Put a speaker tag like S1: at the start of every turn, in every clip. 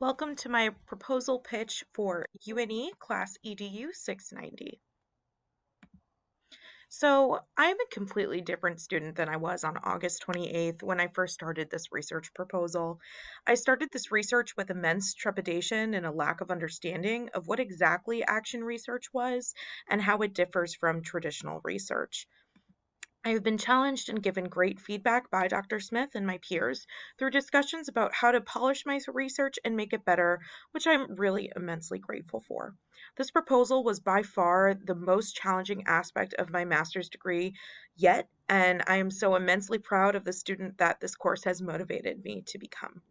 S1: Welcome to my proposal pitch for UNE Class EDU 690. So, I'm a completely different student than I was on August 28th when I first started this research proposal. I started this research with immense trepidation and a lack of understanding of what exactly action research was and how it differs from traditional research. I have been challenged and given great feedback by Dr. Smith and my peers through discussions about how to polish my research and make it better, which I'm really immensely grateful for. This proposal was by far the most challenging aspect of my master's degree yet, and I am so immensely proud of the student that this course has motivated me to become.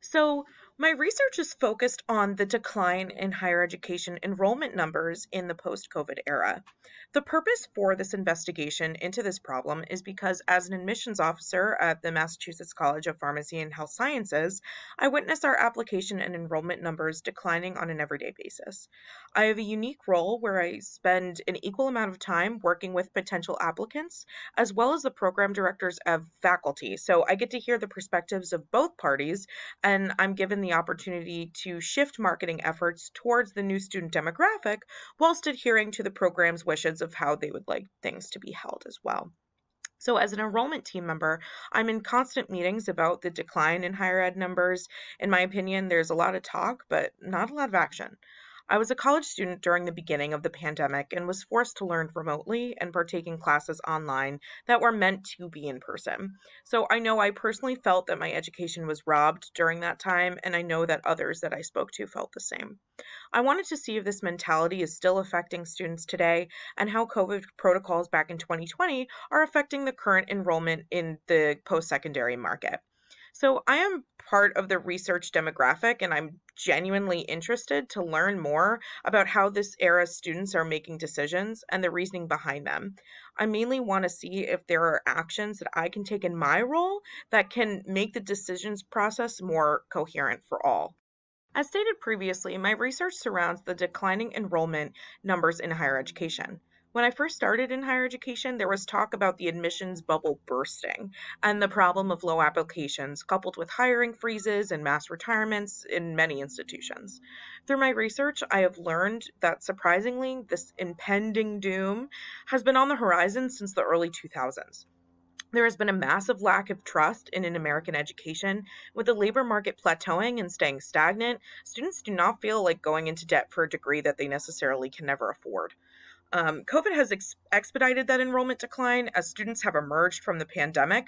S1: So, my research is focused on the decline in higher education enrollment numbers in the post COVID era. The purpose for this investigation into this problem is because, as an admissions officer at the Massachusetts College of Pharmacy and Health Sciences, I witness our application and enrollment numbers declining on an everyday basis. I have a unique role where I spend an equal amount of time working with potential applicants, as well as the program directors of faculty. So I get to hear the perspectives of both parties, and I'm given the opportunity to shift marketing efforts towards the new student demographic whilst adhering to the program's wishes of how they would like things to be held as well. So, as an enrollment team member, I'm in constant meetings about the decline in higher ed numbers. In my opinion, there's a lot of talk, but not a lot of action. I was a college student during the beginning of the pandemic and was forced to learn remotely and partake in classes online that were meant to be in person. So I know I personally felt that my education was robbed during that time, and I know that others that I spoke to felt the same. I wanted to see if this mentality is still affecting students today and how COVID protocols back in 2020 are affecting the current enrollment in the post secondary market. So, I am part of the research demographic, and I'm genuinely interested to learn more about how this era's students are making decisions and the reasoning behind them. I mainly want to see if there are actions that I can take in my role that can make the decisions process more coherent for all. As stated previously, my research surrounds the declining enrollment numbers in higher education. When I first started in higher education, there was talk about the admissions bubble bursting and the problem of low applications, coupled with hiring freezes and mass retirements in many institutions. Through my research, I have learned that surprisingly, this impending doom has been on the horizon since the early 2000s. There has been a massive lack of trust in an American education. With the labor market plateauing and staying stagnant, students do not feel like going into debt for a degree that they necessarily can never afford. COVID has expedited that enrollment decline as students have emerged from the pandemic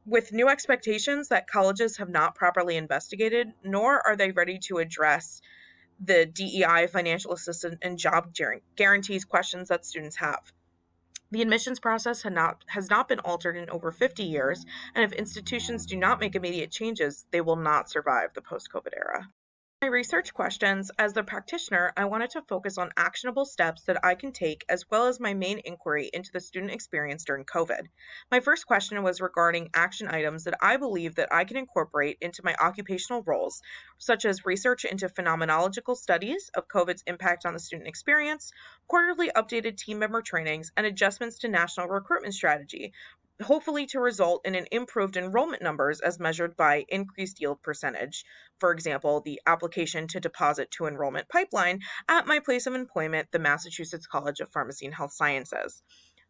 S1: with new expectations that colleges have not properly investigated, nor are they ready to address the DEI, financial assistance, and job guarantees questions that students have. The admissions process has not been altered in over 50 years, and if institutions do not make immediate changes, they will not survive the post COVID era. My research questions, as the practitioner, I wanted to focus on actionable steps that I can take, as well as my main inquiry into the student experience during COVID. My first question was regarding action items that I believe that I can incorporate into my occupational roles, such as research into phenomenological studies of COVID's impact on the student experience, quarterly updated team member trainings, and adjustments to national recruitment strategy, hopefully to result in an improved enrollment numbers as measured by increased yield percentage. For example, the application to deposit to enrollment pipeline at my place of employment, the Massachusetts College of Pharmacy and Health Sciences.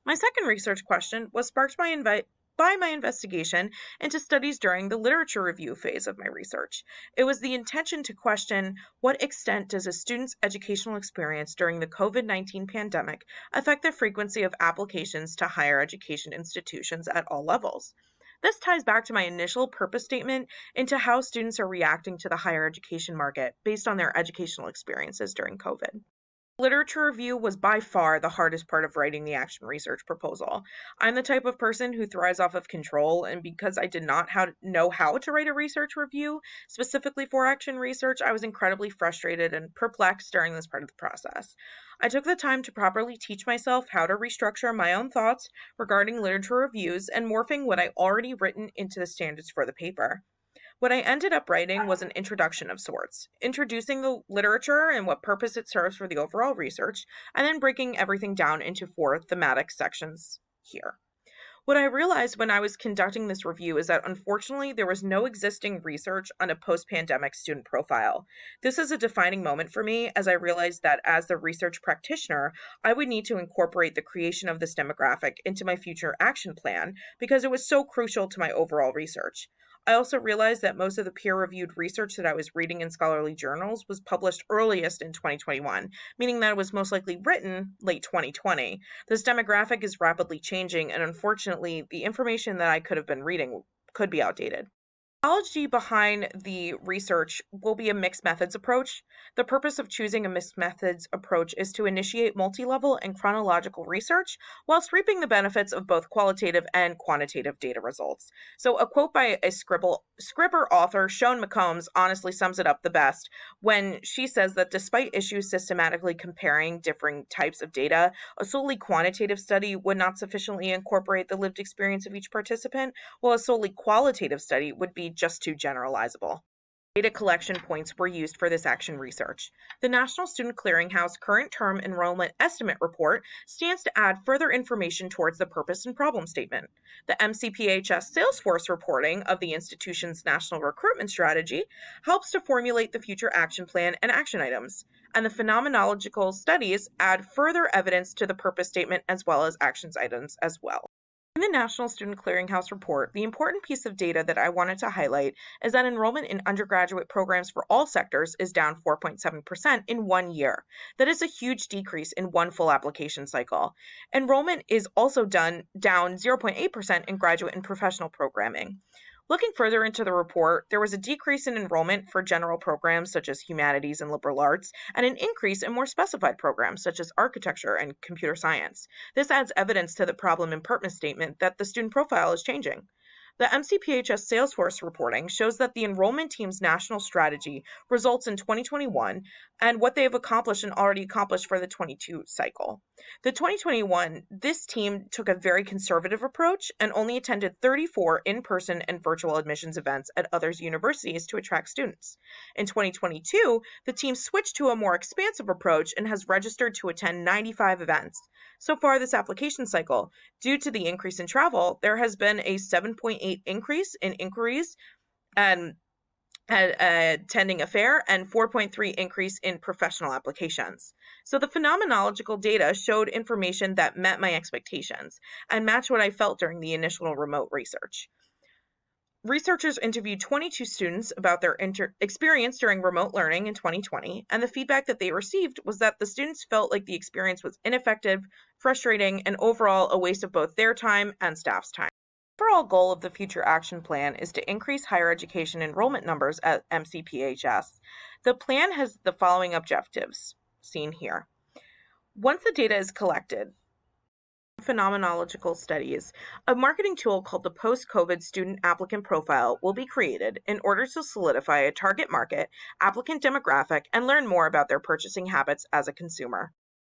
S1: My second research question was sparked by my investigation into studies during the literature review phase of my research. It was the intention to question what extent does a student's educational experience during the COVID-19 pandemic affect the frequency of applications to higher education institutions at all levels. This ties back to my initial purpose statement into how students are reacting to the higher education market based on their educational experiences during COVID. Literature review was by far the hardest part of writing the action research proposal. I'm the type of person who thrives off of control, and because I did not know how to write a research review, specifically for action research, I was incredibly frustrated and perplexed during this part of the process. I took the time to properly teach myself how to restructure my own thoughts regarding literature reviews and morphing what I already written into the standards for the paper. What I ended up writing was an introduction of sorts, introducing the literature and what purpose it serves for the overall research, and then breaking everything down into four thematic sections here. What I realized when I was conducting this review is that unfortunately there was no existing research on a post pandemic student profile. This is a defining moment for me as I realized that as the research practitioner, I would need to incorporate the creation of this demographic into my future action plan because it was so crucial to my overall research. I also realized that most of the peer reviewed research that I was reading in scholarly journals was published earliest in 2021, meaning that it was most likely written late 2020. This demographic is rapidly changing, and unfortunately, the information that I could have been reading could be outdated. Methodology behind the research will be a mixed methods approach. The purpose of choosing a mixed methods approach is to initiate multi-level and chronological research whilst reaping the benefits of both qualitative and quantitative data results. So a quote by a Scribner author, Sean McCombs, honestly sums it up the best when she says that despite issues systematically comparing different types of data, a solely quantitative study would not sufficiently incorporate the lived experience of each participant, while a solely qualitative study would be just too generalizable. Data collection points were used for this action research. The National Student Clearinghouse Current Term Enrollment Estimate Report stands to add further information towards the purpose and problem statement. The MCPHS Salesforce reporting of the institution's national recruitment strategy helps to formulate the future action plan and action items. And the phenomenological studies add further evidence to the purpose statement as well as actions items as well. In the National Student Clearinghouse report, the important piece of data that I wanted to highlight is that enrollment in undergraduate programs for all sectors is down 4.7% in 1 year. That is a huge decrease in one full application cycle. Enrollment is also down 0.8% in graduate and professional programming. Looking further into the report, there was a decrease in enrollment for general programs such as humanities and liberal arts, and an increase in more specified programs such as architecture and computer science. This adds evidence to the problem and purpose statement that the student profile is changing. The MCPHS Salesforce reporting shows that the enrollment team's national strategy results in 2021 and what they have accomplished and already accomplished for the 22 cycle. The 2021, this team took a very conservative approach and only attended 34 in-person and virtual admissions events at others universities to attract students. In 2022, the team switched to a more expansive approach and has registered to attend 95 events. So far this application cycle, due to the increase in travel, there has been a 7.8 increase in inquiries and attending a fair and 4.3 increase in professional applications. So the phenomenological data showed information that met my expectations and matched what I felt during the initial remote research. Researchers interviewed 22 students about their experience during remote learning in 2020, and the feedback that they received was that the students felt like the experience was ineffective, frustrating, and overall a waste of both their time and staff's time. The overall goal of the future action plan is to increase higher education enrollment numbers at MCPHS. The plan has the following objectives, seen here. Once the data is collected, phenomenological studies, a marketing tool called the Post-COVID Student Applicant Profile will be created in order to solidify a target market, applicant demographic, and learn more about their purchasing habits as a consumer.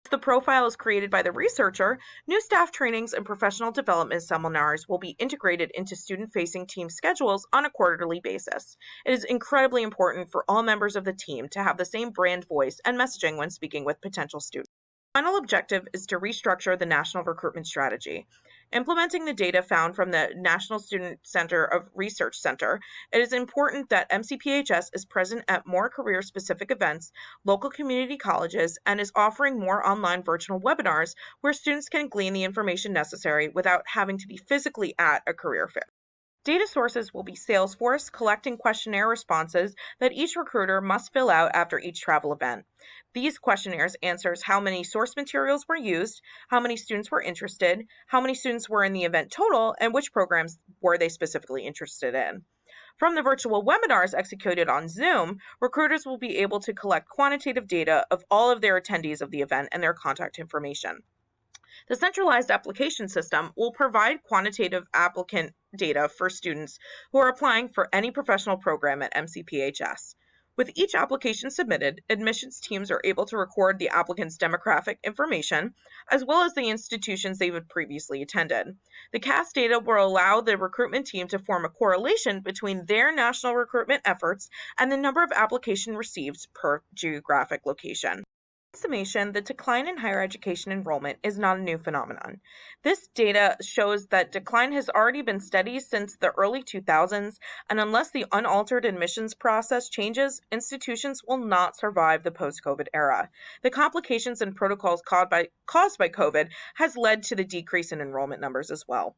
S1: If the profile is created by the researcher, new staff trainings and professional development seminars will be integrated into student-facing team schedules on a quarterly basis. It is incredibly important for all members of the team to have the same brand voice and messaging when speaking with potential students. The final objective is to restructure the national recruitment strategy. Implementing the data found from the National Student Center of Research Center, it is important that MCPHS is present at more career-specific events, local community colleges, and is offering more online virtual webinars where students can glean the information necessary without having to be physically at a career fair. Data sources will be Salesforce, collecting questionnaire responses that each recruiter must fill out after each travel event. These questionnaires answers how many source materials were used, how many students were interested, how many students were in the event total, and which programs were they specifically interested in. From the virtual webinars executed on Zoom, recruiters will be able to collect quantitative data of all of their attendees of the event and their contact information. The centralized application system will provide quantitative applicant data for students who are applying for any professional program at MCPHS. With each application submitted, admissions teams are able to record the applicant's demographic information, as well as the institutions they had previously attended. The CAS data will allow the recruitment team to form a correlation between their national recruitment efforts and the number of applications received per geographic location. Summation, the decline in higher education enrollment is not a new phenomenon. This data shows that decline has already been steady since the early 2000s, and unless the unaltered admissions process changes, institutions will not survive the post-COVID era. The complications and protocols caused by COVID has led to the decrease in enrollment numbers as well.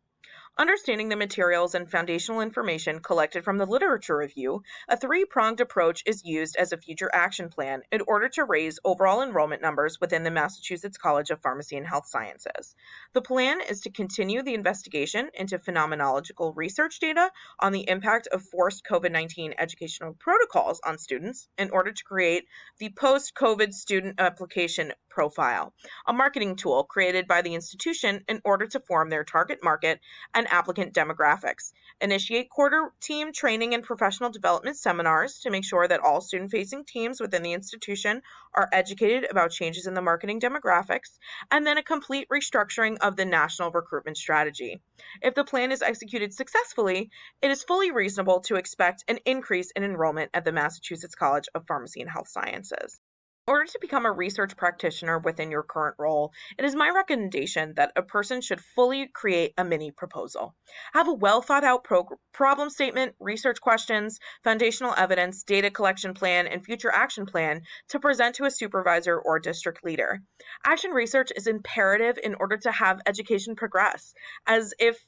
S1: Understanding the materials and foundational information collected from the literature review, a three-pronged approach is used as a future action plan in order to raise overall enrollment numbers within the Massachusetts College of Pharmacy and Health Sciences. The plan is to continue the investigation into phenomenological research data on the impact of forced COVID-19 educational protocols on students in order to create the post-COVID student application profile, a marketing tool created by the institution in order to form their target market and applicant demographics, initiate quarter team training and professional development seminars to make sure that all student facing teams within the institution are educated about changes in the marketing demographics, and then a complete restructuring of the national recruitment strategy. If the plan is executed successfully, it is fully reasonable to expect an increase in enrollment at the Massachusetts College of Pharmacy and Health Sciences. In order to become a research practitioner within your current role, it is my recommendation that a person should fully create a mini proposal. Have a well thought out problem statement, research questions, foundational evidence, data collection plan, and future action plan to present to a supervisor or district leader. Action research is imperative in order to have education progress, if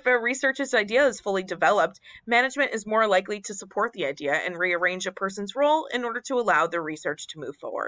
S1: a researcher's idea is fully developed, management is more likely to support the idea and rearrange a person's role in order to allow the research to move forward.